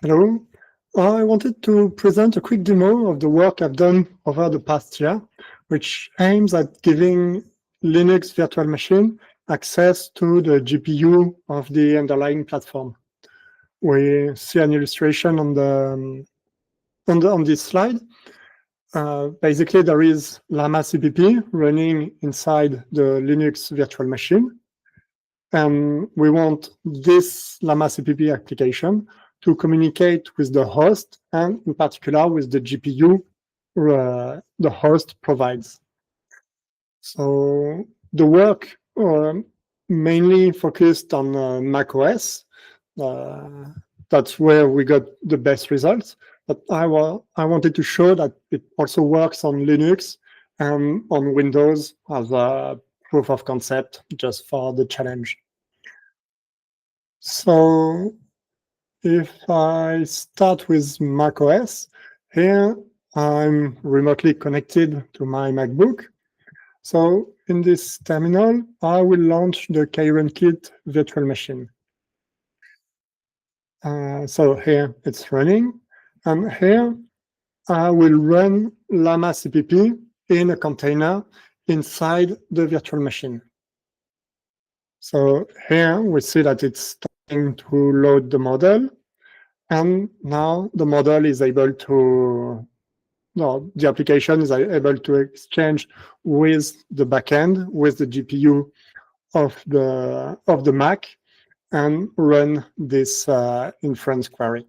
Hello. I wanted to present a quick demo of the work I've done over the past year, which aims at giving Linux virtual machine access to the GPU of the underlying platform. We see an illustration on this slide. Basically, there is llama.cpp running inside the Linux virtual machine. And we want this llama.cpp application to communicate with the host and in particular with the GPU the host provides. So the work mainly focused on macOS. That's where we got the best results. But I wanted to show that it also works on Linux and on Windows as a proof of concept just for the challenge. So if I start with macOS, here I'm remotely connected to my MacBook. So in this terminal, I will launch the KRunKit virtual machine. So here it's running, and here I will run llama.cpp in a container inside the virtual machine. So here we see that it's starting to load the model, and now the model is able to, no, the application is able to exchange with the backend, with the GPU of the Mac, and run this inference query.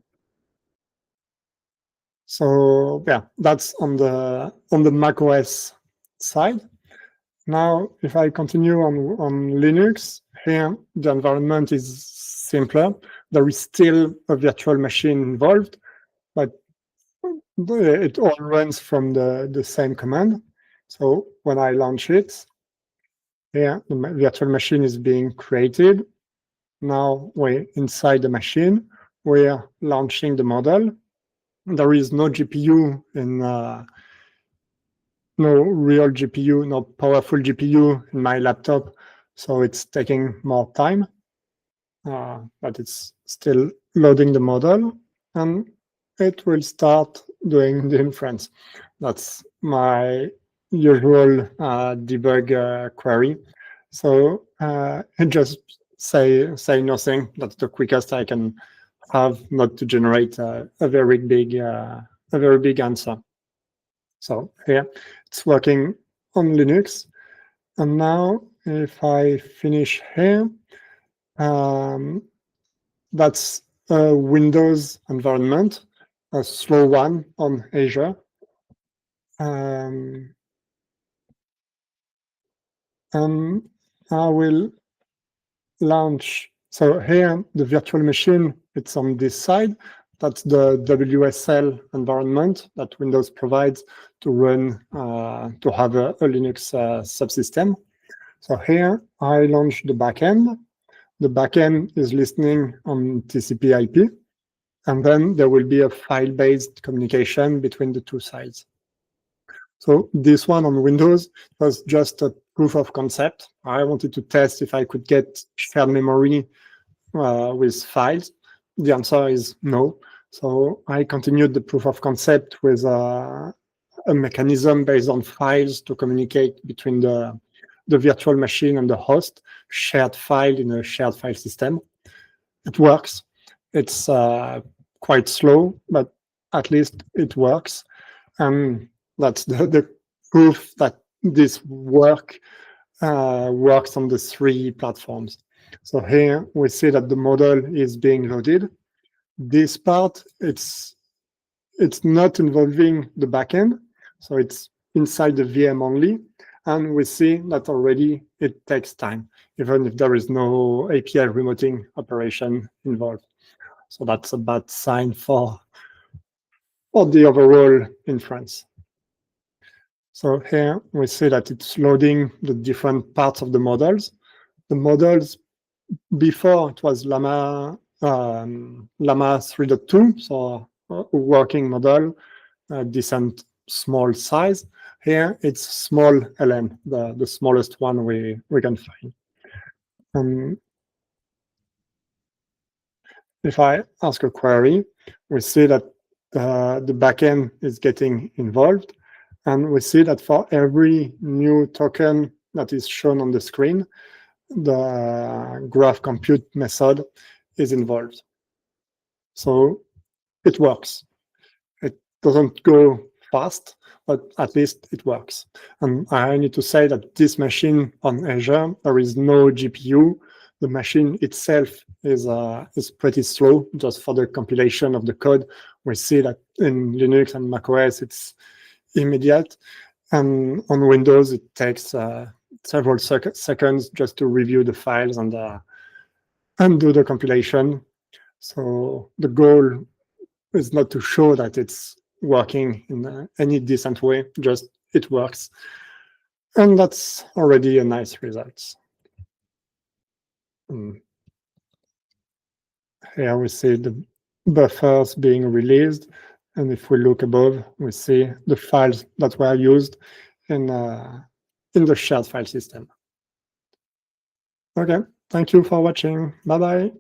So yeah, that's on the macOS side. Now, if I continue on Linux, here the environment is simpler. There is still a virtual machine involved, but it all runs from the same command. So when I launch it, here the virtual machine is being created. Now we're inside the machine. We're launching the model. There is no GPU in no real GPU, no powerful GPU in my laptop, so it's taking more time, but it's still loading the model, and it will start doing the inference. That's my usual debug query. So just say nothing. That's the quickest I can have, not to generate a very big answer. So here it's working on Linux. And now if I finish here, that's a Windows environment, a slow one on Azure. And I will launch. So here, the virtual machine, it's on this side. That's the WSL environment that Windows provides to run, to have a Linux subsystem. So here, I launch the backend. The backend is listening on TCP/IP, and then there will be a file-based communication between the two sides. So this one on Windows was just a proof of concept. I wanted to test if I could get shared memory with files. The answer is no. So I continued the proof of concept with a mechanism based on files to communicate between the virtual machine and the host, shared file in a shared file system. It works. It's quite slow, but at least it works. And that's the proof that this works on the three platforms. So here we see that the model is being loaded. This part, it's not involving the backend, so it's inside the VM only. And we see that already it takes time, even if there is no API remoting operation involved. So that's a bad sign for the overall inference. So here we see that it's loading the different parts of the models. The models before it was Llama 3.2, so a working model, decent small size. Here it's small LM, the smallest one we can find. if I ask a query, we see that the backend is getting involved. And we see that for every new token that is shown on the screen, the graph compute method is involved. So it works. It doesn't go fast, but at least it works. And I need to say that this machine on Azure, there is no GPU. The machine itself is pretty slow just for the compilation of the code. We see that in Linux and macOS, it's immediate. And on Windows, it takes several seconds just to review the files and do the compilation. So the goal is not to show that it's working in any decent way, just it works. And that's already a nice result. Here we see the buffers being released. And if we look above, we see the files that were used in the shared file system. Okay, thank you for watching. Bye-bye.